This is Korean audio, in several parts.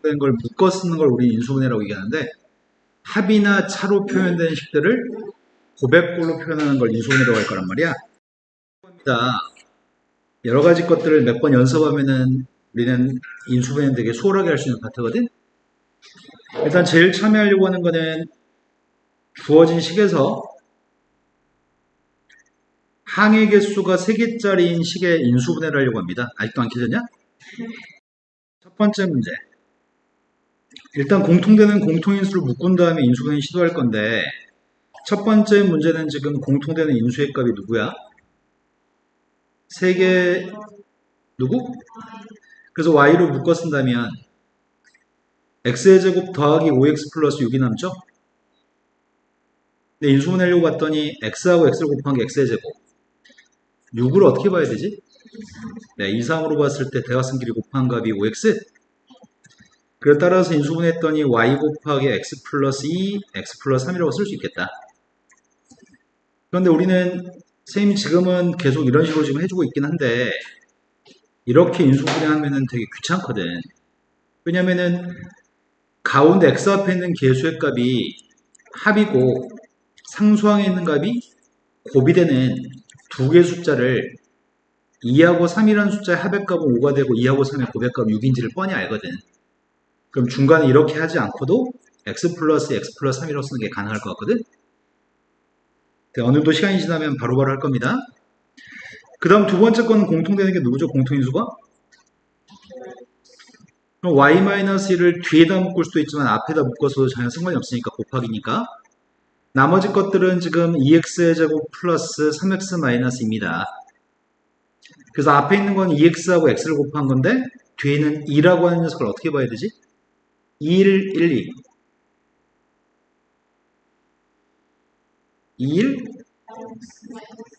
된 걸 묶어 쓰는 걸 우리 인수분해라고 얘기하는데 합이나 차로 표현된 식들을 고백꼴로 표현하는 걸 인수분해라고 할 거란 말이야. 여러 가지 것들을 몇 번 연습하면은 우리는 인수분해는 되게 수월하게 할 수 있는 파트거든. 일단 제일 참여하려고 하는 거는 주어진 식에서 항의 개수가 3개짜리인 식의 인수분해를 하려고 합니다. 아직도 안 켜졌냐? 첫 번째 문제. 일단 공통되는 공통인수를 묶은 다음에 인수분해 시도할 건데 첫 번째 문제는 지금 공통되는 인수의 값이 누구야? 3개 누구? 그래서 y로 묶어 쓴다면 x의 제곱 더하기 5x 플러스 6이 남죠? 근데 인수분해하려고 봤더니 x하고 x를 곱한 게 x의 제곱 6을 어떻게 봐야 되지? 네, 이상으로 봤을 때 대각선끼리 곱한 값이 5x. 그에 따라서 인수분해했더니 y 곱하기 x 플러스 2, x 플러스 3이라고 쓸 수 있겠다. 그런데 우리는 선생님이 지금은 계속 이런 식으로 지금 해주고 있긴 한데 이렇게 인수분해하면은 되게 귀찮거든. 왜냐면은 가운데 x 앞에 있는 개수의 값이 합이고 상수항에 있는 값이 곱이 되는 두 개의 숫자를 2하고 3이라는 숫자의 합의 값은 5가 되고 2하고 3의 곱의 값은 6인지를 뻔히 알거든. 그럼 중간에 이렇게 하지 않고도 x 플러스 3이라고 쓰는 게 가능할 것 같거든. 어느 정도 시간이 지나면 바로바로 할 겁니다. 그 다음 두 번째 거는 공통되는 게 누구죠? 공통인수가? 그럼 y-1을 뒤에다 묶을 수도 있지만 앞에다 묶어서도 전혀 상관이 없으니까 곱하기니까 나머지 것들은 지금 2x의 제곱 플러스 3x-입니다. 그래서 앞에 있는 건 2x하고 x를 곱한 건데 뒤에는 2라고 하는 녀석을 어떻게 봐야 되지? 2, 1, 2 2,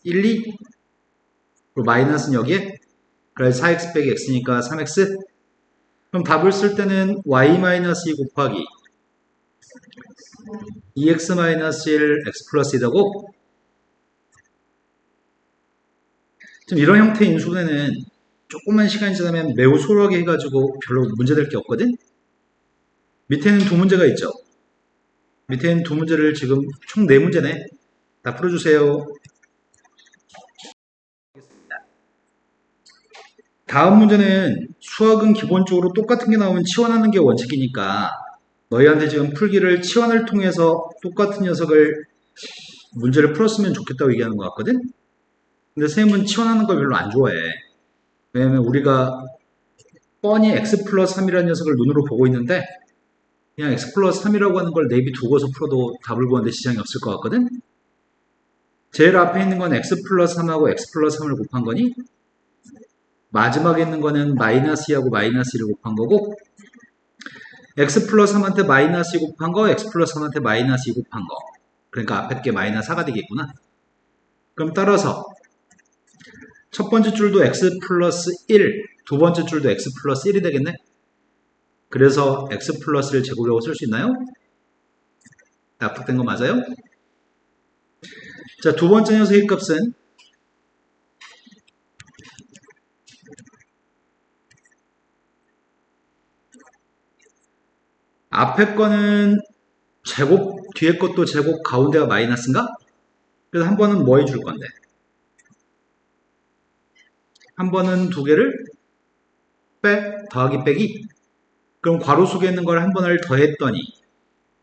1, 2 그리고 마이너스는 여기에 그래서 4x 빼기 x니까 3x. 그럼 답을 쓸 때는 y-2 곱하기 2x-1 x 플러스 2라고. 지금 이런 형태의 인수분해는 조금만 시간이 지나면 매우 소홀하게 해가지고 별로 문제될 게 없거든. 밑에는 두 문제가 있죠. 밑에는 두 문제를 지금 총 4문제네. 다 풀어주세요. 다음 문제는 수학은 기본적으로 똑같은 게 나오면 치환하는 게 원칙이니까 너희한테 지금 풀기를 치환을 통해서 똑같은 녀석을 문제를 풀었으면 좋겠다고 얘기하는 것 같거든. 근데 선생님은 치환하는 걸 별로 안 좋아해. 왜냐면 우리가 뻔히 x 플러스 3이라는 녀석을 눈으로 보고 있는데 그냥 x 플러스 3이라고 하는 걸 내비 두고서 풀어도 답을 구하는데 지장이 없을 것 같거든. 제일 앞에 있는 건 x 플러스 3하고 x 플러스 3을 곱한 거니 마지막에 있는 거는 마이너스 2하고 마이너스 1을 곱한 거고 x 플러스 3한테 마이너스 2 곱한 거 x 플러스 3한테 마이너스 2 곱한 거 그러니까 앞에 게 마이너스 4가 되겠구나. 그럼 따라서 첫 번째 줄도 x 플러스 1 두 번째 줄도 x 플러스 1이 되겠네. 그래서 x 플러스를 제곱이라고 쓸 수 있나요? 납득된 거 맞아요? 자, 두 번째 녀석의 값은 앞에 거는 제곱, 뒤에 것도 제곱, 가운데가 마이너스인가? 그래서 한 번은 뭐 해줄 건데? 한 번은 두 개를 더하기 빼기. 그럼 괄호 속에 있는 걸 한 번을 더했더니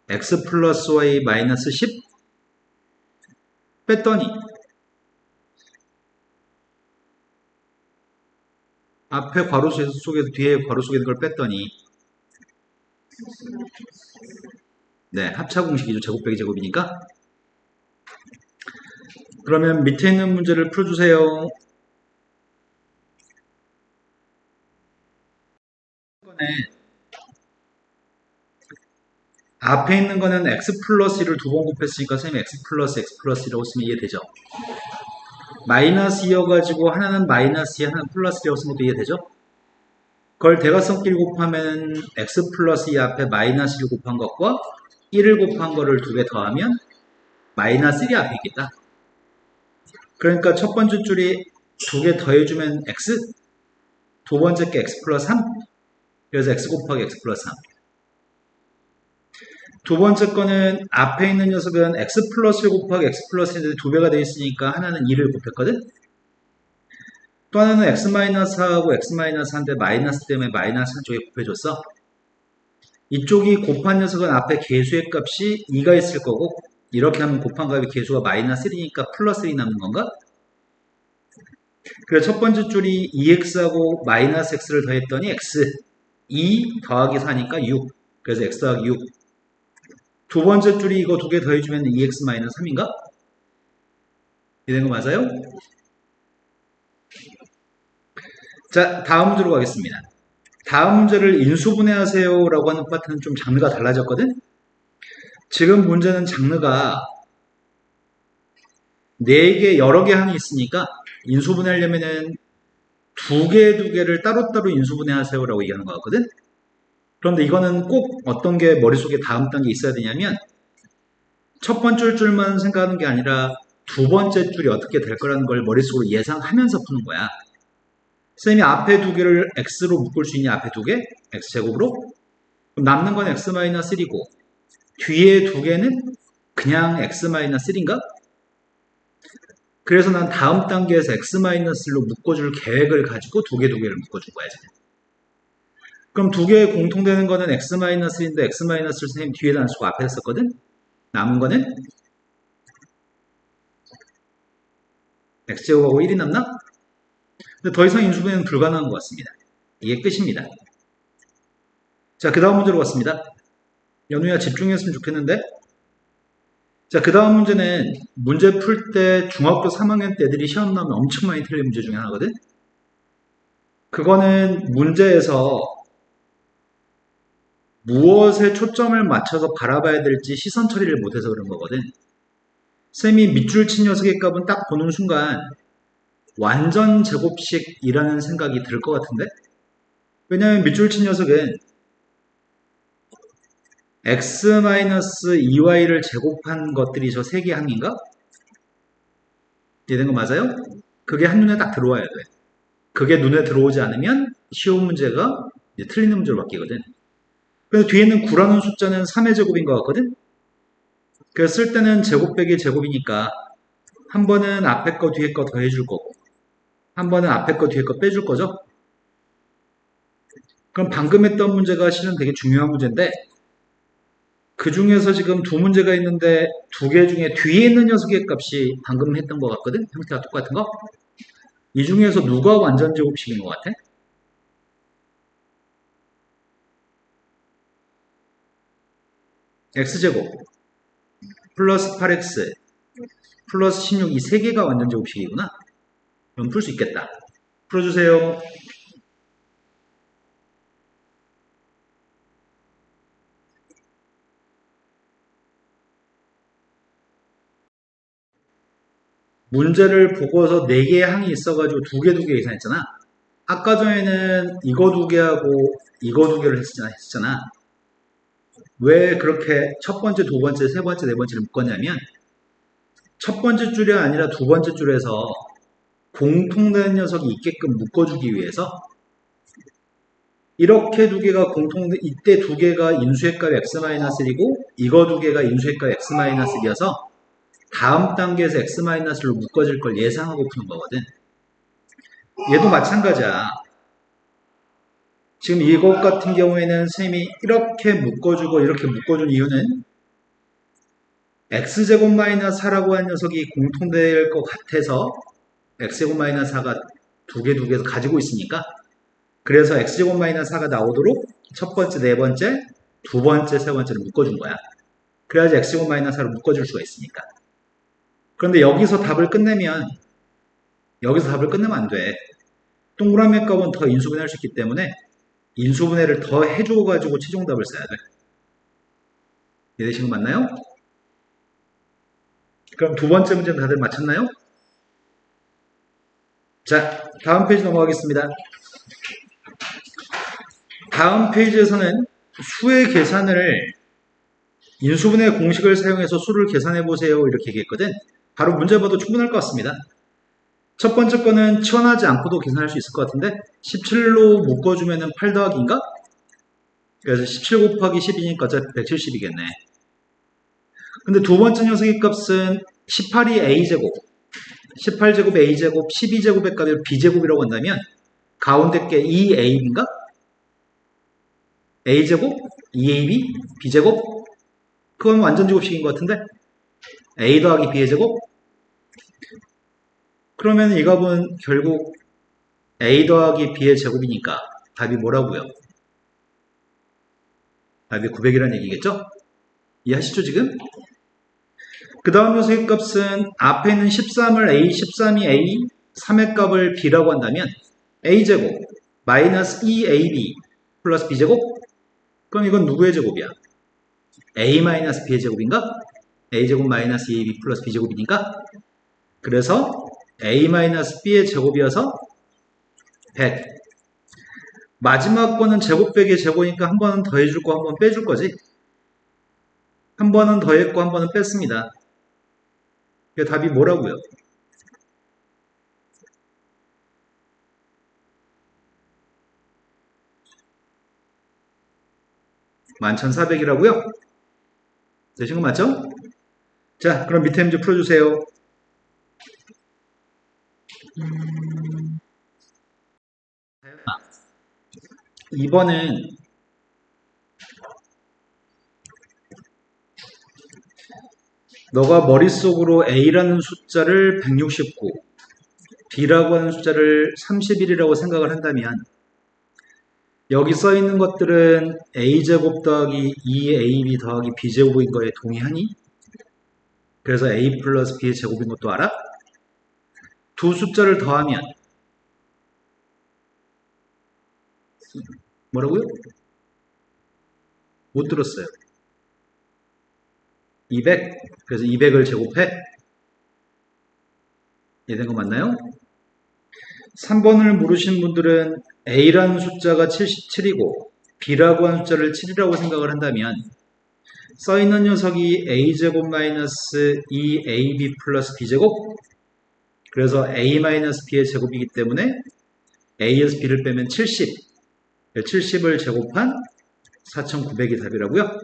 x 플러스 y 마이너스 10 뺐더니 앞에 괄호 속에서 뒤에 괄호 속에 있는 걸 뺐더니 네, 합차 공식이죠. 제곱 빼기 제곱이니까. 그러면 밑에 있는 문제를 풀어주세요. 앞에 있는 거는 x 플러스 1을 두 번 곱했으니까 선생님이 x 플러스 1이라고 쓰면 이해되죠? 마이너스 2여가지고 하나는 마이너스 2, 하나는 플러스 2라고 쓴 것도 이해되죠? 그걸 대각선끼리 곱하면 x 플러스 2 앞에 마이너스 1을 곱한 것과 1을 곱한 거를 두 개 더하면 마이너스 1이 앞에 있겠다. 그러니까 첫 번째 줄이 두 개 더해주면 x, 두 번째 게 x 플러스 3. 그래서 x 곱하기 x 플러스 3. 두 번째 거는 앞에 있는 녀석은 x 플러스 1 곱하기 x 플러스 1인데 2배가 되어 있으니까 하나는 2를 곱했거든? 또 하나는 x 마이너스 4하고 x 마이너스 4인데 마이너스 때문에 마이너스 한쪽에 곱해줬어. 이쪽이 곱한 녀석은 앞에 개수의 값이 2가 있을 거고 이렇게 하면 곱한 값이 개수가 마이너스 1이니까 플러스 1이 남는 건가? 그래서 첫 번째 줄이 2x하고 마이너스 x를 더했더니 x 2 더하기 4니까 6. 그래서 x 더하기 6. 두 번째 줄이 이거 두 개 더해주면 2x 마이너스 3인가? 이런 거 맞아요? 자, 다음 문제로 가겠습니다. 다음 문제를 인수분해하세요 라고 하는 파트는 좀 장르가 달라졌거든? 지금 문제는 장르가 4개, 여러 개 항이 있으니까 인수분해하려면은 두 개를 따로따로 인수분해하세요 라고 얘기하는 것 같거든? 그런데 이거는 꼭 어떤 게 머릿속에 다음 단계에 있어야 되냐면 첫 번째 줄만 생각하는 게 아니라 두 번째 줄이 어떻게 될 거라는 걸 머릿속으로 예상하면서 푸는 거야. 쌤이 앞에 두 개를 x로 묶을 수 있냐? 앞에 두 개? x제곱으로? 그럼 남는 건 x-1이고 뒤에 두 개는 그냥 x-1인가? 그래서 난 다음 단계에서 x-1로 묶어줄 계획을 가지고 두 개를 묶어준 거야. 지금. 그럼 두 개 공통되는 거는 x-1인데 x-를 선생님 뒤에다 안 쓰고 앞에 썼거든? 남은 거는 x제곱하고 1이 남나? 근데 더 이상 인수분해는 불가능한 것 같습니다. 이게 끝입니다. 자, 그 다음 문제로 갔습니다. 연우야 집중했으면 좋겠는데? 자, 그 다음 문제는 문제 풀 때 중학교 3학년 때 애들이 시험 나오면 엄청 많이 틀린 문제 중에 하나거든? 그거는 문제에서 무엇에 초점을 맞춰서 바라봐야 될지 시선 처리를 못해서 그런 거거든. 쌤이 밑줄 친 녀석의 값은 딱 보는 순간 완전 제곱식이라는 생각이 들 것 같은데? 왜냐하면 밑줄 친 녀석은 x-2y를 제곱한 것들이 저 세 개 항인가? 이해된 거 맞아요? 그게 한눈에 딱 들어와야 돼. 그게 눈에 들어오지 않으면 쉬운 문제가 이제 틀리는 문제로 바뀌거든. 그래서 뒤에는 9라는 숫자는 3의 제곱인 것 같거든? 그래서 쓸 때는 제곱 빼기 제곱이니까 한 번은 앞에 거 뒤에 거 더해줄 거고 한 번은 앞에 거 뒤에 거 빼줄 거죠? 그럼 방금 했던 문제가 실은 되게 중요한 문제인데 그 중에서 지금 두 문제가 있는데 두 개 중에 뒤에 있는 녀석의 값이 방금 했던 것 같거든? 형태가 똑같은 거? 이 중에서 누가 완전 제곱식인 것 같아? x제곱 플러스 8x 플러스 16 이 세 개가 완전 제곱식이구나. 그럼 풀 수 있겠다. 풀어주세요. 문제를 보고서 4개의 항이 있어가지고 두 개 계산했잖아. 아까 전에는 이거 두 개하고 이거 두 개를 했잖아. 왜 그렇게 첫 번째, 두 번째, 세 번째, 네 번째를 묶었냐면 첫 번째 줄이 아니라 두 번째 줄에서 공통된 녀석이 있게끔 묶어주기 위해서 이렇게 두 개가 이때 두 개가 인수의 값 x-1이고 이거 두 개가 인수의 값 x-1이어서 다음 단계에서 x-로 묶어질 걸 예상하고 푸는 거거든. 얘도 마찬가지야. 지금 이것 같은 경우에는 쌤이 이렇게 묶어주고 이렇게 묶어준 이유는 x제곱 마이너스 4라고 한 녀석이 공통될 것 같아서 x제곱 마이너스 4가 두 개에서 가지고 있으니까 그래서 x제곱 마이너스 4가 나오도록 첫 번째, 네 번째, 두 번째, 세 번째를 묶어준 거야. 그래야지 x제곱 마이너스 4를 묶어줄 수가 있으니까. 그런데 여기서 답을 끝내면 안 돼. 동그라미 값은 더 인수분해할 수 있기 때문에 인수분해를 더 해줘가지고 최종답을 써야 돼. 이해되신 거 맞나요? 그럼 두 번째 문제는 다들 맞췄나요? 자, 다음 페이지 넘어가겠습니다. 다음 페이지에서는 수의 계산을 인수분해 공식을 사용해서 수를 계산해보세요 이렇게 얘기했거든. 바로 문제 봐도 충분할 것 같습니다. 첫 번째 거는 치환하지 않고도 계산할 수 있을 것 같은데 17로 묶어주면 8 더하기인가? 그래서 17 곱하기 10이니까 어차피 170이겠네. 근데 두 번째 녀석의 값은 18이 a제곱, 18제곱 a제곱, 12제곱의 값을 b제곱이라고 한다면 가운데 게 2ab인가? a제곱, 2ab, b제곱? 그건 완전 제곱식인 것 같은데? a 더하기 b의 제곱? 그러면 이 값은 결국 a 더하기 b의 제곱이니까 답이 뭐라고요? 답이 900이라는 얘기겠죠? 이해하시죠 지금? 그 다음 녀석의 값은 앞에 있는 13을 a, 13이 a, 3의 값을 b라고 한다면 a제곱 마이너스 2ab 플러스 b제곱? 그럼 이건 누구의 제곱이야? a 마이너스 b의 제곱인가? a제곱 마이너스 2ab 플러스 b제곱이니까 그래서 a 마이너스 b의 제곱이어서 100. 마지막 거는 제곱 빼기 제곱이니까 한 번은 더해줄 거 한 번 빼줄 거지. 한 번은 더했고 한 번은 뺐습니다. 답이 뭐라고요? (11,400) 이라고요? 되신 거 맞죠? 자, 그럼 밑에 문제 풀어주세요. 이번엔 너가 머릿속으로 A라는 숫자를 169, B라고 하는 숫자를 31이라고 생각을 한다면 여기 써있는 것들은 A제곱 더하기 2AB 더하기 B제곱인 거에 동의하니? 그래서 A 플러스 B의 제곱인 것도 알아? 두 숫자를 더하면 뭐라고요? 못 들었어요. 200. 그래서 200을 제곱해. 이해된 거 맞나요? 3번을 모르신 분들은 A라는 숫자가 77이고 B라고 하는 숫자를 7이라고 생각을 한다면 써있는 녀석이 A제곱 마이너스 2AB 플러스 B제곱 그래서 A 마이너스 B의 제곱이기 때문에 A에서 B를 빼면 70 70을 제곱한 4900이 답이라고요.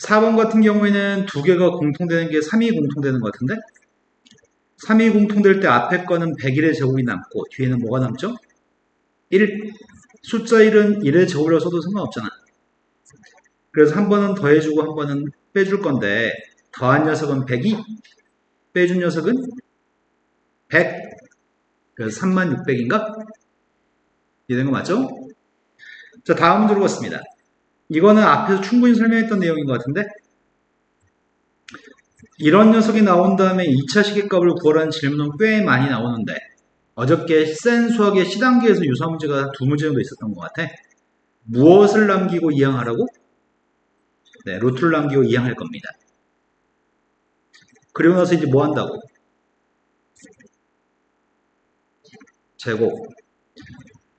4번 같은 경우에는 두 개가 공통되는 게 3이 공통되는 것 같은데 3이 공통될 때 앞에 거는 101의 제곱이 남고 뒤에는 뭐가 남죠? 1. 숫자 1은 1의 제곱이라고 써도 상관없잖아. 그래서 한 번은 더해주고 한 번은 빼줄 건데 더한 녀석은 102, 빼준 녀석은 100. 그래서 3600인가? 이해된 거 맞죠? 자, 다음 문제로 갔습니다. 이거는 앞에서 충분히 설명했던 내용인 것 같은데 이런 녀석이 나온 다음에 2차 시계값을 구하라는 질문은 꽤 많이 나오는데 어저께 센 수학의 C단계에서 유사 문제가 두 문제 정도 있었던 것 같아. 무엇을 남기고 이항하라고? 네, 루트를 남기고 이항할 겁니다. 그리고 나서 이제 뭐 한다고? 제곱.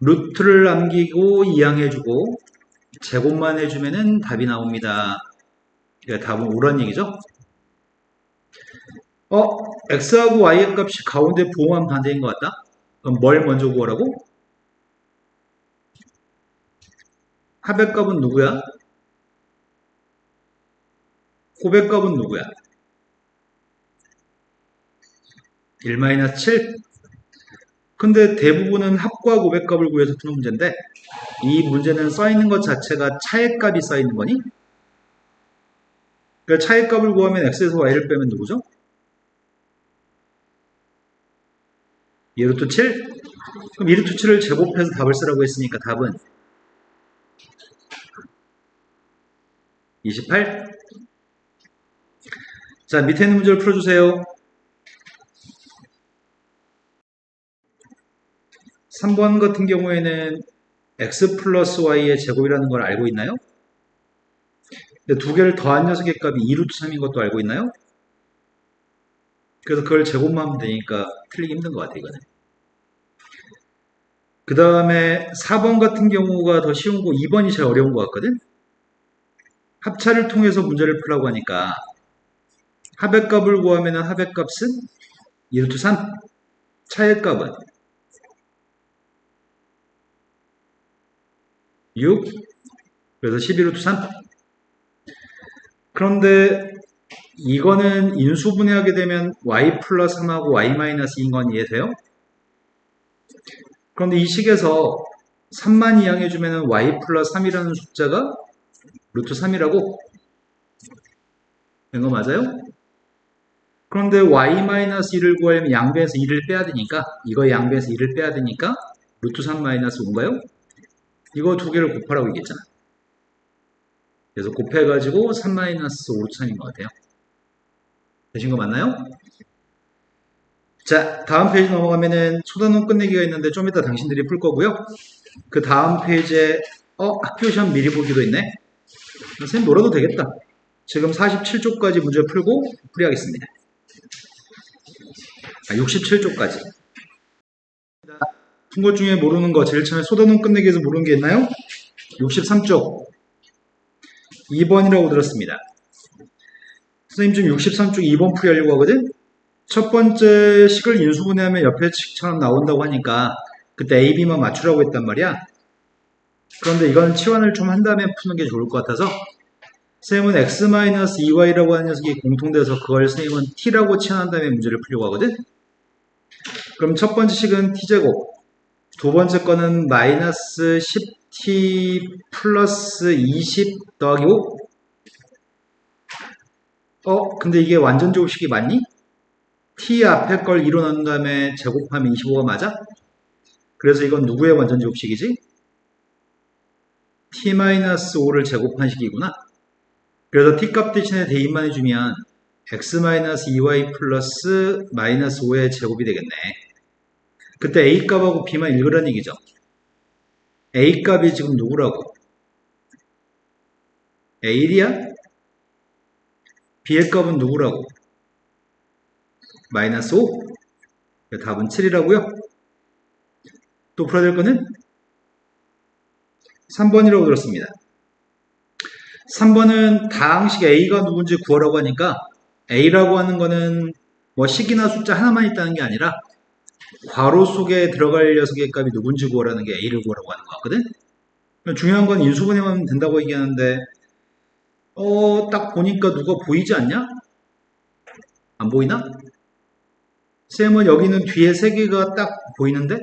루트를 남기고 이항해주고 제곱만 해주면은 답이 나옵니다. 그러니까 답은 오란 얘기죠? x하고 y의 값이 가운데 부호만 반대인 것 같다? 그럼 뭘 먼저 구하라고? 합의 값은 누구야? 곱의 값은 누구야? 1-7? 근데 대부분은 합과 곱의 값을 구해서 푸는 문제인데 이 문제는 써있는 것 자체가 차의 값이 써있는 거니? 그러니까 차의 값을 구하면 x에서 y를 빼면 누구죠? 2루트 7? 그럼 2루트 7을 제곱해서 답을 쓰라고 했으니까 답은 28? 자, 밑에 있는 문제를 풀어주세요. 3번 같은 경우에는 x 플러스 y의 제곱이라는 걸 알고 있나요? 두 개를 더한 녀석의 값이 2루트 3인 것도 알고 있나요? 그래서 그걸 제곱만 하면 되니까 틀리기 힘든 것 같아요, 이거는. 그 다음에 4번 같은 경우가 더 쉬운 거 2번이 제일 어려운 것 같거든? 합차를 통해서 문제를 풀라고 하니까 합의 값을 구하면 합의 값은 2루트 3, 차의 값은 6. 그래서 12루트 3. 그런데 이거는 인수분해하게 되면 y 플러스 3하고 y 마이너스 2인 건 이해돼요? 그런데 이 식에서 3만 이항해주면 y 플러스 3이라는 숫자가 루트 3이라고 된 거 맞아요? 그런데 y 마이너스 2를 구하려면 양변에서 2를 빼야 되니까 이거 양변에서 2를 빼야 되니까 루트 3 마이너스 5인가요? 이거 두 개를 곱하라고 얘기했잖아. 그래서 곱해가지고 3 마이너스 5 루트 3인 것 같아요. 되신 거 맞나요? 자, 다음 페이지 넘어가면은 초단원 끝내기가 있는데 좀 이따 당신들이 풀 거고요. 그 다음 페이지에 학교 시험 미리 보기도 있네. 선생님 놀아도 되겠다. 지금 47쪽까지 문제 풀고 풀이하겠습니다. 67쪽까지. 푼 것 중에 모르는 거 제일 처음에 소단원 끝내기에서 모르는 게 있나요? 63쪽 2번이라고 들었습니다. 선생님 지금 63쪽 2번 풀이하려고 하거든? 첫 번째 식을 인수분해하면 옆에 식처럼 나온다고 하니까 그때 A, B만 맞추라고 했단 말이야. 그런데 이건 치환을 좀 한 다음에 푸는 게 좋을 것 같아서 선생님은 x-2y라고 하는 녀석이 공통돼서 그걸 선생님은 t라고 치환한 다음에 문제를 풀려고 하거든? 그럼 첫 번째 식은 t제곱, 두 번째 거는 마이너스 10t 플러스 20 더하기 5? 근데 이게 완전 제곱식이 맞니? t 앞에 걸 2로 넣은 다음에 제곱하면 25가 맞아? 그래서 이건 누구의 완전 제곱식이지? t-5를 제곱한 식이구나. 그래서 t값 대신에 대입만 해주면 x-2y 플러스 마이너스 5의 제곱이 되겠네. 그때 a값하고 b만 읽으라는 얘기죠. a값이 지금 누구라고? a1이야? b의 값은 누구라고? 마이너스 5? 답은 7이라고요? 또 풀어야 될 거는 3번이라고 들었습니다. 3번은 다항식 A가 누군지 구하라고 하니까 A라고 하는 거는 뭐 식이나 숫자 하나만 있다는 게 아니라 괄호 속에 들어갈 녀석의 값이 누군지 구하라는 게 A를 구하라고 하는 것 같거든? 중요한 건 인수분해만 된다고 얘기하는데 딱 보니까 누가 보이지 않냐? 안 보이나? 쌤은 여기는 뒤에 세 개가 딱 보이는데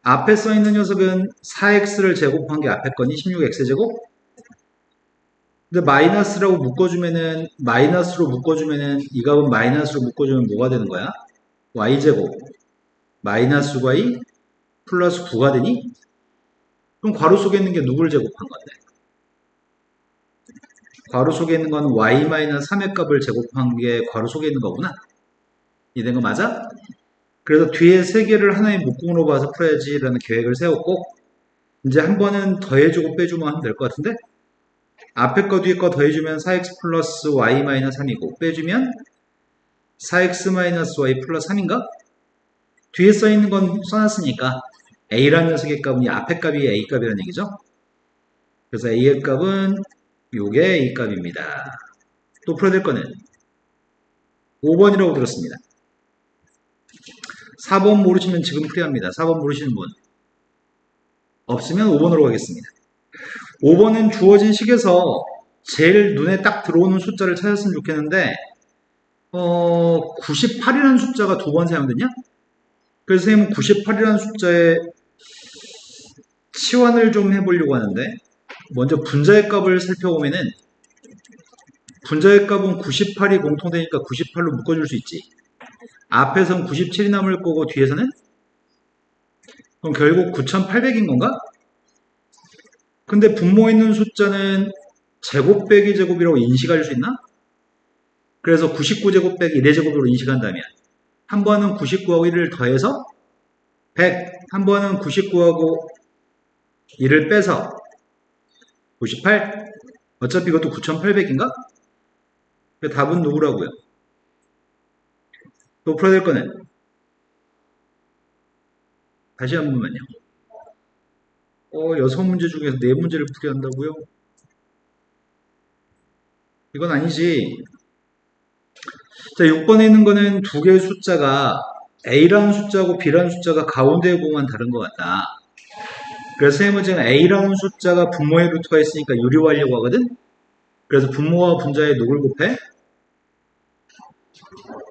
앞에 써있는 녀석은 4x를 제곱한 게 앞에 거니 16x제곱? 근데 마이너스라고 묶어주면은 마이너스로 묶어주면은 이 값은 마이너스로 묶어주면 뭐가 되는 거야? y제곱 마이너스 y 플러스 9가 되니? 그럼 괄호 속에 있는 게 누구를 제곱한 건데? 괄호 속에 있는 건 y 마이너스 3의 값을 제곱한 게 괄호 속에 있는 거구나. 이해된 거 맞아? 그래서 뒤에 세 개를 하나의 묶음으로 봐서 풀어야지 라는 계획을 세웠고 이제 한 번은 더해주고 빼주면 하면 될 것 같은데 앞에 거 뒤에 거 더해주면 4x 플러스 y 마이너스 3이고 빼주면 4x 마이너스 y 플러스 3인가? 뒤에 써있는 건 써놨으니까 a라는 녀석의 값은 이 앞에 값이 a 값이라는 얘기죠. 그래서 a의 값은 요게 a 값입니다. 또 풀어야 될 거는 5번이라고 들었습니다. 4번 모르시면 지금 풀이합니다. 4번 모르시는 분 없으면 5번으로 가겠습니다. 5번은 주어진 식에서 제일 눈에 딱 들어오는 숫자를 찾았으면 좋겠는데 98이라는 숫자가 두 번 사용됐냐? 그래서 선생님은 98이라는 숫자에 치환을 좀 해보려고 하는데 먼저 분자의 값을 살펴보면은 분자의 값은 98이 공통되니까 98로 묶어줄 수 있지. 앞에선 97이 남을 거고 뒤에서는? 그럼 결국 9800인 건가? 근데 분모에 있는 숫자는 제곱 빼기 제곱이라고 인식할 수 있나? 그래서 99제곱 빼기 1의 제곱으로 인식한다면 한 번은 99하고 1을 더해서 100, 한 번은 99하고 1을 빼서 98? 어차피 이것도 9800인가? 답은 누구라고요? 또 풀어야 될 거는 다시 한 번만요. 6문제 중에서 4문제를 풀이야 한다고요? 이건 아니지. 자, 6번에 있는 거는 두 개의 숫자가 A라는 숫자하고 B라는 숫자가 가운데 공만 다른 것 같다. 그래서 선생님은 지금 a라는 숫자가 분모의 루트가 있으니까 유리화하려고 하거든. 그래서 분모와 분자에 누굴 곱해?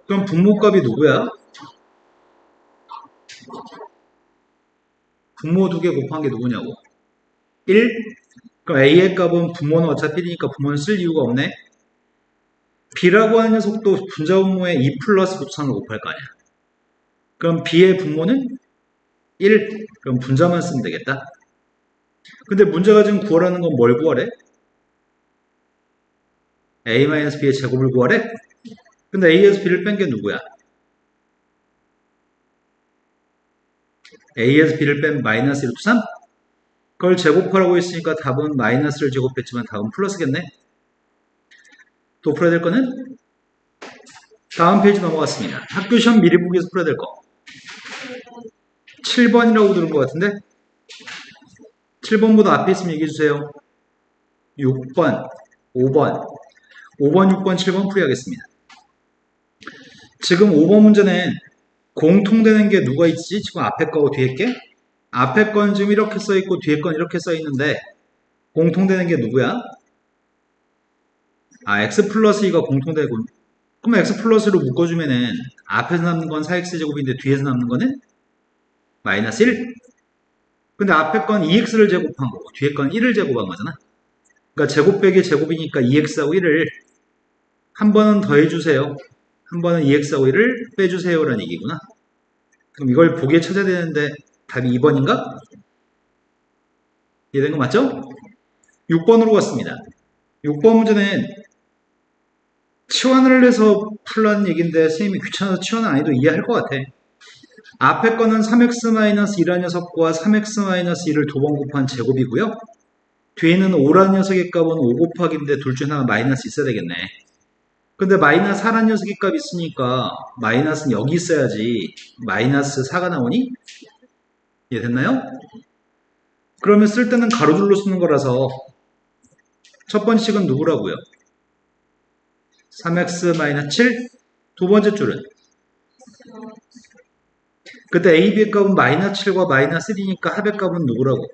그럼 분모값이 누구야? 분모 두 개 곱한 게 누구냐고. 1? 그럼 a의 값은 분모는 어차피 1이니까 분모는 쓸 이유가 없네. b라고 하는 녀석도 분자 분모에 2 플러스 부천을 곱할 거 아니야. 그럼 b의 분모는 1. 그럼 분자만 쓰면 되겠다. 근데 문제가 지금 구하라는 건 뭘 구하래? a-b의 제곱을 구하래? 근데 a에서 b를 뺀 게 누구야? a에서 b를 뺀 마이너스 1 루트 3? 그걸 제곱하라고 했으니까 답은 마이너스를 제곱했지만 답은 플러스겠네? 또 풀어야 될 거는? 다음 페이지 넘어갔습니다. 학교 시험 미리 보기에서 풀어야 될 거. 7번이라고 들은 것 같은데? 7번보다 앞에 있으면 얘기해주세요. 6번, 5번, 5번, 6번, 7번 풀이하겠습니다. 지금 5번 문제는 공통되는 게 누가 있지? 지금 앞에 거고 뒤에 게? 앞에 건 지금 이렇게 써있고 뒤에 건 이렇게 써있는데 공통되는 게 누구야? 아, x 플러스 2가 공통되고 그럼 x 플러스로 묶어주면은 앞에서 남는 건 4x제곱인데 뒤에서 남는 거는 마이너스 1? 근데 앞에 건 2x를 제곱한 거고 뒤에 건 1을 제곱한 거잖아. 그러니까 제곱 빼기 제곱이니까 2x하고 1을 한 번은 더해주세요. 한 번은 2x하고 1을 빼주세요 라는 얘기구나. 그럼 이걸 보기에 찾아야 되는데 답이 2번인가? 이해된 거 맞죠? 6번으로 갔습니다. 6번 문제는 치환을 해서 풀라는 얘기인데 선생님이 귀찮아서 치환은 안 해도 이해할 것 같아. 앞에 거는 3x-2라는 녀석과 3x-1을 두 번 곱한 제곱이고요. 뒤에는 5라는 녀석의 값은 5 곱하기인데 둘 중 하나 마이너스 있어야 되겠네. 근데 마이너스 4라는 녀석의 값 있으니까 마이너스는 여기 있어야지 마이너스 4가 나오니? 이해됐나요? 그러면 쓸 때는 가로줄로 쓰는 거라서 첫 번째 식은 누구라고요? 3x-7? 두 번째 줄은? 그때 a, b의 값은 마이너스 7과 마이너스 1이니까 합의 값은 누구라고?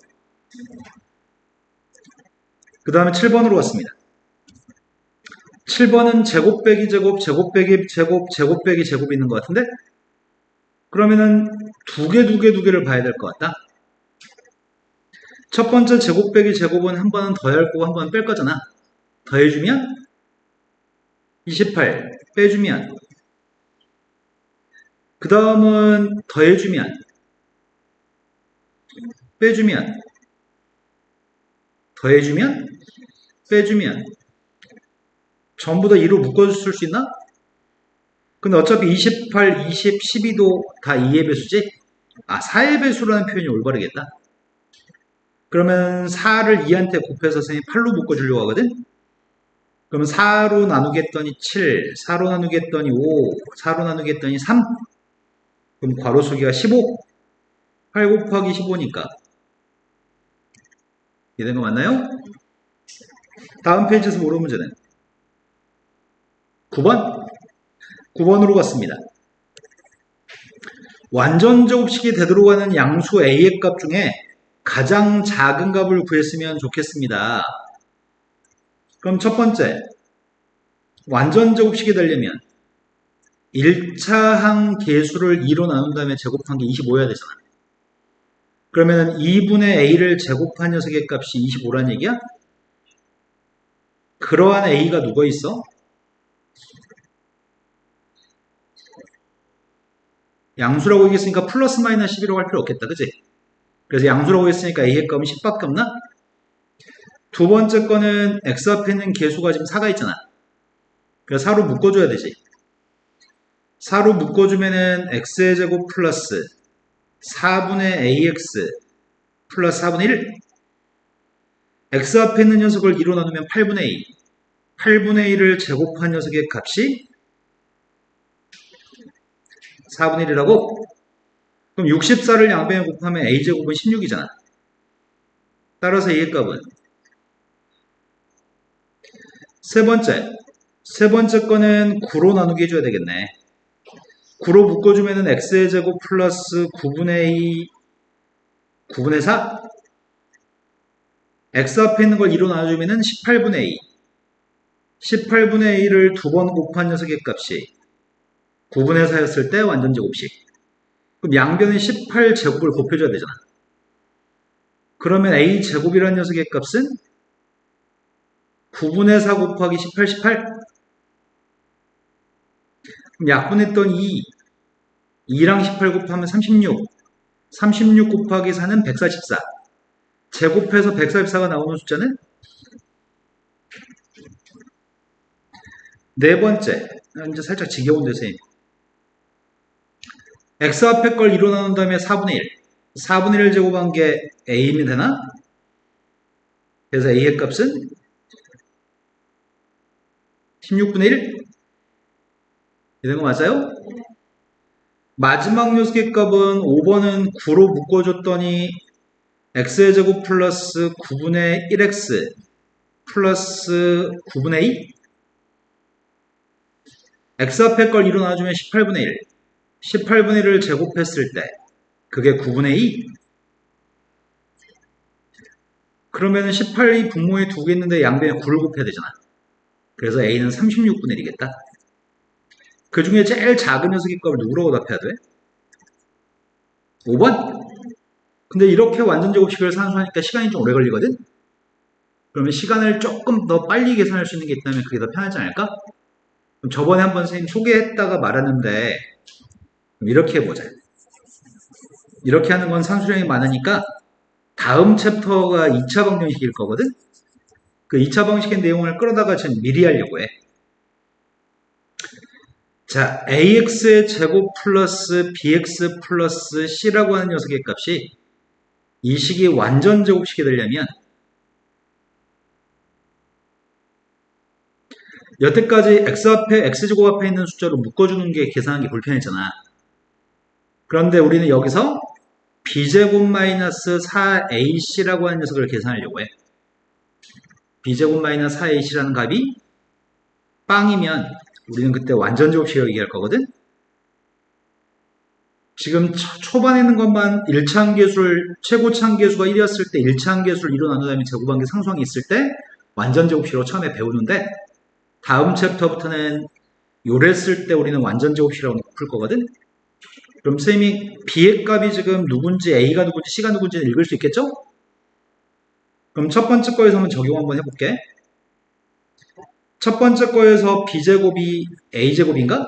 그 다음에 7번으로 왔습니다. 7번은 제곱 빼기 제곱, 제곱 빼기 제곱, 제곱 빼기 제곱이 있는 것 같은데? 그러면은 두 개를 봐야 될 것 같다. 첫 번째 제곱 빼기 제곱은 한 번은 더할 거고 한 번은 뺄 거잖아. 더해주면 28, 빼주면 그 다음은 더해주면 빼주면 더해주면 빼주면 전부 다 2로 묶어줄 수 있나? 근데 어차피 28, 20, 12도 다 2의 배수지? 아, 4의 배수라는 표현이 올바르겠다. 그러면 4를 2한테 곱해서 선생님이 8로 묶어주려고 하거든? 그러면 4로 나누기 했더니 7, 4로 나누기 했더니 5, 4로 나누기 했더니 3. 그럼 괄호 속이가 15. 8 곱하기 15니까. 이해된 거 맞나요? 다음 페이지에서 모르는 문제는 9번. 9번으로 갔습니다. 완전 제곱식이 되도록 하는 양수 a의 값 중에 가장 작은 값을 구했으면 좋겠습니다. 그럼 첫 번째, 완전 제곱식이 되려면 1차 항 계수를 2로 나눈 다음에 제곱한 게 25여야 되잖아. 그러면 2분의 a를 제곱한 녀석의 값이 25란 얘기야? 그러한 a가 누가 있어? 양수라고 얘기했으니까 플러스 마이너스 11이라고 할 필요 없겠다. 그치? 그래서 양수라고 했으니까 a의 값은 10밖에 없나? 두 번째 거는 x 앞에 있는 계수가 지금 4가 있잖아. 그래서 4로 묶어줘야 되지. 4로 묶어주면은 x의 제곱 플러스 4분의 ax 플러스 4분의 1. x 앞에 있는 녀석을 2로 나누면 8분의 a. 8분의 1을 제곱한 녀석의 값이 4분의 1이라고? 그럼 64를 양변에 곱하면 a제곱은 16이잖아. 따라서 a의 값은 세 번째 거는 9로 나누기 해줘야 되겠네. 9로 묶어주면은 x의 제곱 플러스 9분의 2, 9분의 4? x 앞에 있는 걸 2로 나눠주면은 18분의 a. 18분의 a를 두 번 곱한 녀석의 값이 9분의 4였을 때 완전 제곱식. 그럼 양변에 18제곱을 곱해줘야 되잖아. 그러면 a 제곱이라는 녀석의 값은 9분의 4 곱하기 18, 18. 그럼 약분했던 2랑 18 곱하면 36. 36 곱하기 4는 144. 제곱해서 144가 나오는 숫자는 네 번째. 이제 살짝 지겨운데, 선생님. x 앞에 걸 2로 나눈 다음에 4분의 1. 4분의 1 제곱한 게 a이면 되나? 그래서 a의 값은 16분의 1? 이런 거 맞아요? 마지막 녀석의 값은 5번은 9로 묶어줬더니 x의 제곱 플러스 9분의 1x 플러스 9분의 2? x 앞에 걸 2로 나눠주면 18분의 1. 18분의 1을 제곱했을 때 그게 9분의 2? 그러면 18이 분모에 두 개 있는데 양변에 9를 곱해야 되잖아. 그래서 a는 36분의 1이겠다. 그 중에 제일 작은 녀석의 값을 누구라고 답해야 돼? 5번? 근데 이렇게 완전 제곱식을 산수하니까 시간이 좀 오래 걸리거든? 그러면 시간을 조금 더 빨리 계산할 수 있는 게 있다면 그게 더 편하지 않을까? 그럼 저번에 한번 선생님 소개했다가 말았는데 이렇게 해보자. 이렇게 하는 건 산수량이 많으니까 다음 챕터가 2차 방정식일 거거든? 그 2차 방식의 내용을 끌어다가 지금 미리 하려고 해. 자, ax의 제곱 플러스 bx 플러스 c라고 하는 녀석의 값이 이 식이 완전 제곱식이 되려면 여태까지 x 앞에 x제곱 앞에 있는 숫자로 묶어주는 게 계산하기 불편했잖아. 그런데 우리는 여기서 b제곱 마이너스 4ac라고 하는 녀석을 계산하려고 해. b제곱 마이너스 4ac라는 값이 빵이면 우리는 그때 완전 제곱식이라고 얘기할 거거든. 지금 초반에 있는 것만 1차 함계수를 최고차 함계수가 1이었을 때 1차 함계수를 2로 나누다면 제곱한계 상수항이 있을 때 완전 제곱식으로 처음에 배우는데 다음 챕터부터는 요랬을 때 우리는 완전 제곱식이라고 풀 거거든. 그럼 선생님이 b의 값이 지금 누군지 a가 누군지 c가 누군지는 읽을 수 있겠죠? 그럼 첫 번째 거에서 한번 적용 한번 해볼게. 첫 번째 거에서 b제곱이 a제곱인가?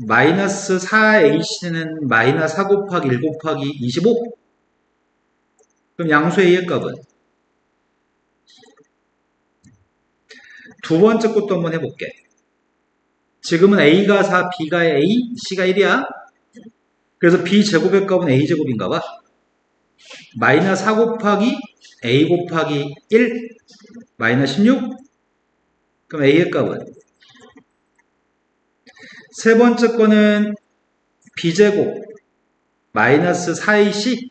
마이너스 4ac는 마이너스 4 곱하기 1 곱하기 25? 그럼 양수 a의 값은? 두 번째 것도 한번 해볼게. 지금은 a가 4, b가 a, c가 1이야. 그래서 b제곱의 값은 a제곱인가 봐. 마이너스 4 곱하기 a 곱하기 1, 마이너스 16? 그럼 a의 값은? 세 번째 거는 b제곱 마이너스 4ac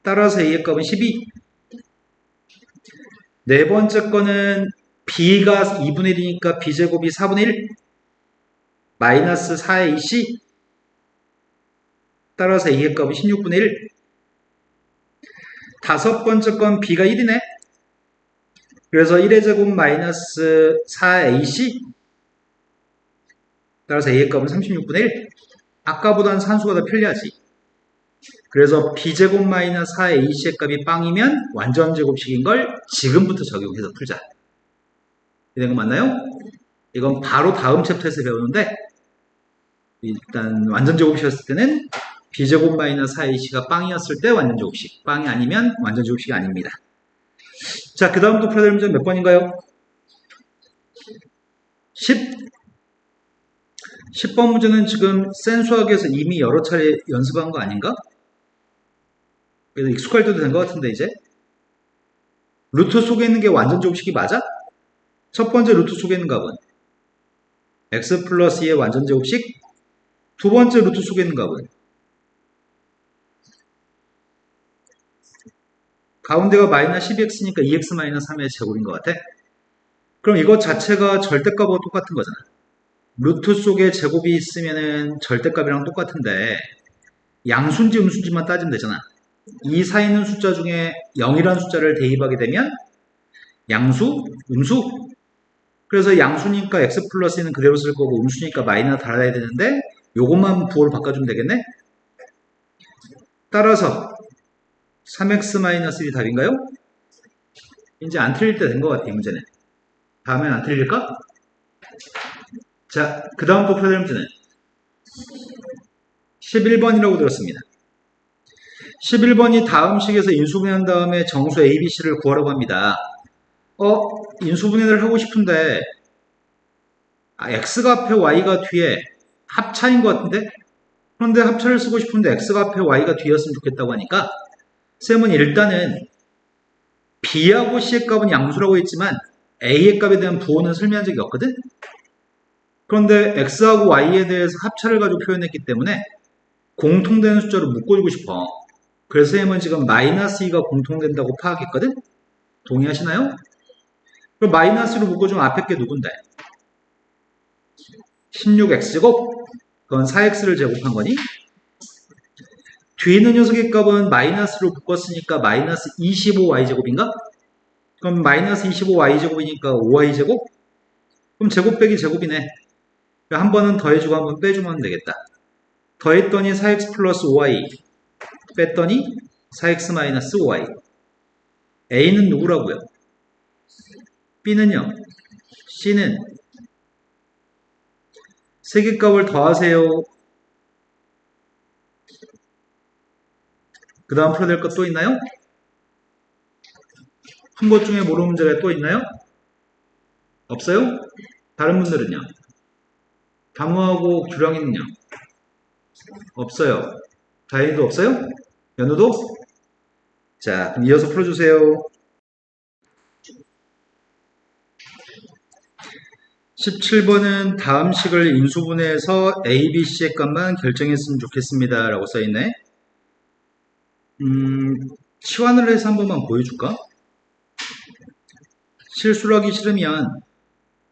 따라서 a의 값은 12. 네 번째 거는 b가 2분의 1이니까 b제곱이 4분의 1 마이너스 4ac 따라서 a의 값은 16분의 1. 다섯 번째 건 b가 1이네. 그래서 1의 제곱 마이너스 4ac 따라서 a의 값은 36분의 1. 아까보다는 산수가 더 편리하지. 그래서 b제곱 마이너스 4ac의 값이 빵이면 완전 제곱식인 걸 지금부터 적용해서 풀자. 이런 거 맞나요? 이건 바로 다음 챕터에서 배우는데 일단 완전 제곱식이었을 때는 b제곱 마이너스 4ac가 빵이었을 때 완전 제곱식, 빵이 아니면 완전 제곱식이 아닙니다. 자, 그 다음 또 풀어야 될 문제는 몇 번인가요? 10번 문제는 지금 센 수학에서 이미 여러 차례 연습한 거 아닌가? 그래서 익숙할 때도 된 것 같은데 이제 루트 속에 있는 게 완전 제곱식이 맞아? 첫 번째 루트 속에 있는 값은 x 플러스 2의 완전 제곱식. 두 번째 루트 속에 있는 값은 가운데가 마이너스 12x니까 2x 마이너스 3의 제곱인 것 같아. 그럼 이것 자체가 절대값하고 똑같은 거잖아. 루트 속에 제곱이 있으면은 절대값이랑 똑같은데 양수인지 음수인지만 따지면 되잖아. 이 사이 있는 숫자 중에 0이라는 숫자를 대입하게 되면 양수, 음수. 그래서 양수니까 x 플러스는 그대로 쓸 거고 음수니까 마이너스 달아야 되는데 요것만 부호를 바꿔주면 되겠네. 따라서 3x-1이 답인가요? 이제 안 틀릴 때 된 것 같아요. 문제는. 다음엔 안 틀릴까? 자, 그 다음 또 풀어야 될 문제는 11번이라고 들었습니다. 11번이 다음 식에서 인수분해한 다음에 정수 A, B, C를 구하라고 합니다. 인수분해를 하고 싶은데 X가 앞에 Y가 뒤에 합차인 것 같은데? 그런데 합차를 쓰고 싶은데 X가 앞에 Y가 뒤였으면 좋겠다고 하니까 쌤은 일단은 B하고 C의 값은 양수라고 했지만 A의 값에 대한 부호는 설명한 적이 없거든? 그런데 X하고 Y에 대해서 합차를 가지고 표현했기 때문에 공통되는 숫자로 묶어주고 싶어. 그래서 쌤은 지금 마이너스 2가 공통된다고 파악했거든? 동의하시나요? 그럼 마이너스로 묶어주면 앞에 게 누군데? 16x제곱? 그건 4x를 제곱한 거니? 뒤에 있는 녀석의 값은 마이너스로 묶었으니까 마이너스 25y제곱인가? 그럼 마이너스 25y제곱이니까 5y제곱? 그럼 제곱 빼기 제곱이네. 한 번은 더해주고 한 번 빼주면 되겠다. 더했더니 4x 플러스 5y, 뺐더니 4x 마이너스 5y. A는 누구라고요? B는요? C는 세개값을 더하세요. 그 다음 풀어야 될 것 또 있나요? 푼 것 중에 모르는 문제가 또 있나요? 없어요? 다른 분들은요? 다무하고 규량이는요? 없어요. 다행히도 없어요? 연우도? 자, 그럼 이어서 풀어주세요. 17번은 다음 식을 인수분해해서 A, B, C의 값만 결정했으면 좋겠습니다. 라고 써있네. 치환을 해서 한 번만 보여줄까? 실수를 하기 싫으면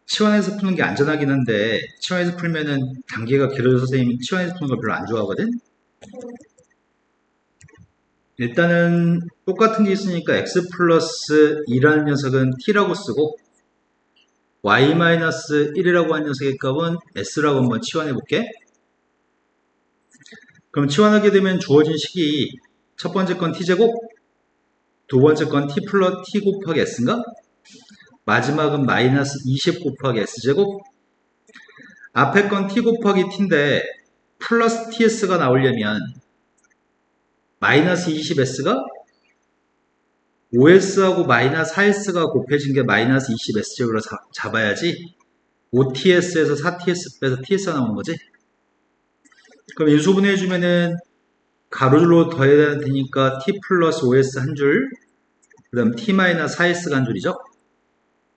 치환해서 푸는 게 안전하긴 한데 치환해서 풀면은 단계가 길어져서 선생님이 치환해서 푸는 걸 별로 안 좋아하거든? 일단은 똑같은 게 있으니까 x 플러스 2라는 녀석은 t라고 쓰고 y-1이라고 하는 녀석의 값은 s라고 한번 치환해 볼게. 그럼 치환하게 되면 주어진 식이 첫 번째 건 t제곱, 두 번째 건 t 플러스 t 곱하기 s인가? 마지막은 마이너스 20 곱하기 s제곱. 앞에 건 t 곱하기 t인데 플러스 ts가 나오려면 마이너스 20s가 5s하고 마이너스 4s가 곱해진 게 마이너스 20s제곱으로 잡아야지 5ts에서 4ts 빼서 ts가 나오는 거지. 그럼 인수분해 해주면은 가로줄로 더해야 되니까 t 플러스 5s 한 줄, 그 다음 t 마이너스 4s가 한 줄이죠.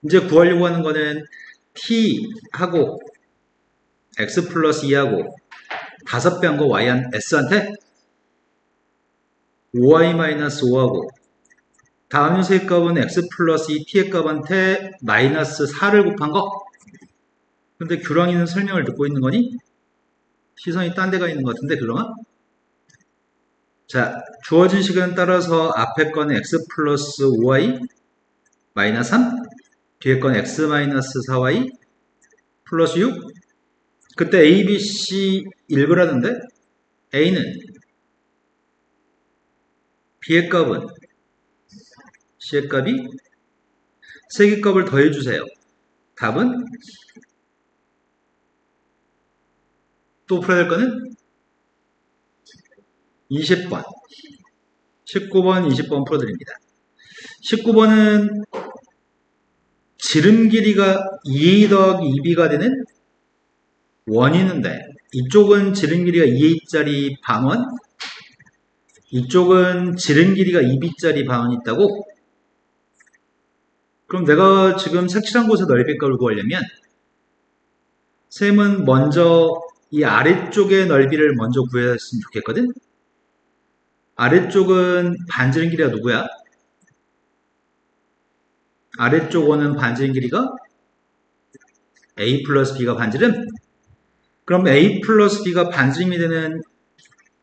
이제 구하려고 하는 거는 t하고 x 플러스 2하고 5배 한 거 s한테 5y 마이너스 5하고 다음 녀석의 값은 x 플러스 2 t의 값한테 마이너스 4를 곱한 거. 근데 규랑이는 설명을 듣고 있는 거니? 시선이 딴 데가 있는 것 같은데 규랑아? 자, 주어진 식은 따라서 앞에 거는 x 플러스 5y 마이너스 3, 뒤에 건 x 마이너스 4y 플러스 6. 그때 a, b, c 읽으라는데 a는 b의 값은 c의 값이 세 개 값을 더해주세요. 답은 또 풀어야 될 거는 20번, 19번, 20번 풀어드립니다. 19번은 지름 길이가 2a 더하기 2b가 되는 원이 있는데 이쪽은 지름 길이가 2a짜리 반원, 이쪽은 지름 길이가 2b짜리 반원이 있다고? 그럼 내가 지금 색칠한 곳의 넓이값을 구하려면 쌤은 먼저 이 아래쪽의 넓이를 먼저 구해야 했으면 좋겠거든? 아래쪽은 반지름 길이가 누구야? 아래쪽 원은 반지름 길이가 a 플러스 b가 반지름? 그럼 a 플러스 b가 반지름이 되는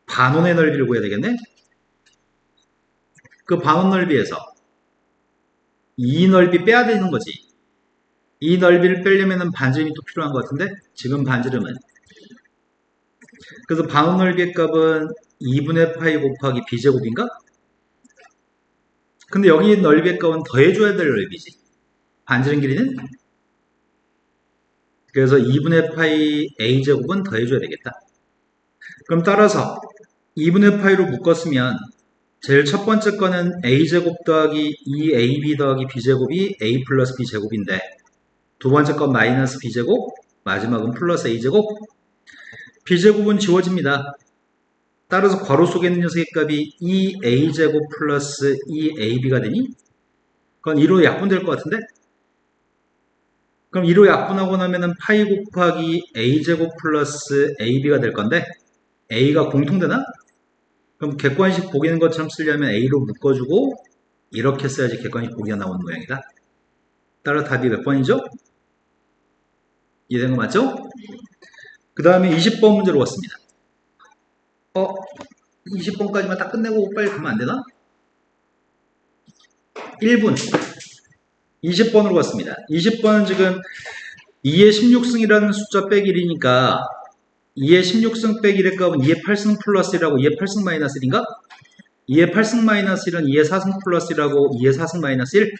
반원의 넓이를 구해야 되겠네? 그 반원 넓이에서 이 넓이 빼야 되는 거지. 이 넓이를 빼려면 반지름이 또 필요한 것 같은데 지금 반지름은 그래서 반원 넓이의 값은 2분의 파이 곱하기 b제곱인가? 근데 여기 넓이의 값은 더해줘야 될 넓이지. 반지름 길이는? 그래서 2분의 파이 a제곱은 더해줘야 되겠다. 그럼 따라서 2분의 파이로 묶었으면 제일 첫 번째 거는 a제곱 더하기 2ab 더하기 b제곱이 a 플러스 b제곱인데 두 번째 건 마이너스 b제곱, 마지막은 플러스 a제곱. b제곱은 지워집니다. 따라서 괄호 속에 있는 녀석의 값이 2a제곱 플러스 2ab가 되니? 그건 2로 약분될 것 같은데? 그럼 2로 약분하고 나면은 파이 곱하기 a제곱 플러스 ab가 될 건데 a가 공통되나? 그럼 객관식 보기는 것처럼 쓰려면 a로 묶어주고 이렇게 써야지 객관식 보기가 나오는 모양이다. 따라 답이 몇 번이죠? 이해된 거 맞죠? 그 다음에 20번 문제로 왔습니다. 20번까지만 딱 끝내고 빨리 가면 안 되나? 1분. 20번으로 갔습니다. 20번은 지금 2의 16승이라는 숫자 빼기 1이니까 2의 16승 빼기 1의 값은 2의 8승 플러스 1하고 2의 8승 마이너스 1인가? 2의 8승 마이너스 1은 2의 4승 플러스 1하고 2의 4승 마이너스 1.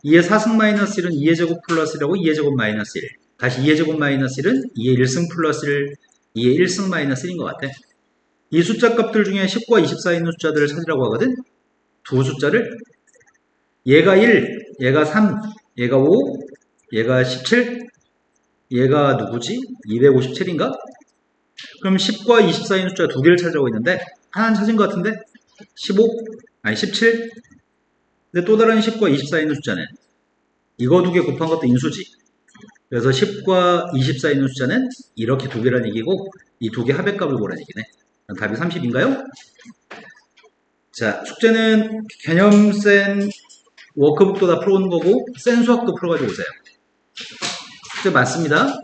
2의 4승 마이너스 1은 2의 제곱 플러스 1하고 2의 제곱 마이너스 1. 다시 2의 제곱 마이너스 1은 2의 1승 플러스 1, 2의 1승 마이너스 1인 것 같아. 이 숫자 값들 중에 10과 24 있는 숫자들을 찾으라고 하거든? 두 숫자를 얘가 1, 얘가 3, 얘가 5, 얘가 17, 얘가 누구지? 257인가? 그럼 10과 24 있는 숫자 두 개를 찾으라고 했는데 하나는 찾은 것 같은데? 15? 아니 17? 근데 또 다른 10과 24 있는 숫자는 이거 두 개 곱한 것도 인수지. 그래서 10과 24 있는 숫자는 이렇게 두 개라는 얘기고 이 두 개 합의값을 보라는 얘기네. 답이 30인가요? 자, 숙제는 개념 센 워크북도 다 풀어오는 거고 센 수학도 풀어가지고 오세요. 숙제 맞습니다.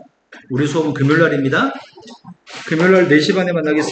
우리 수업은 금요일날입니다. 금요일날 4시 반에 만나겠습니다.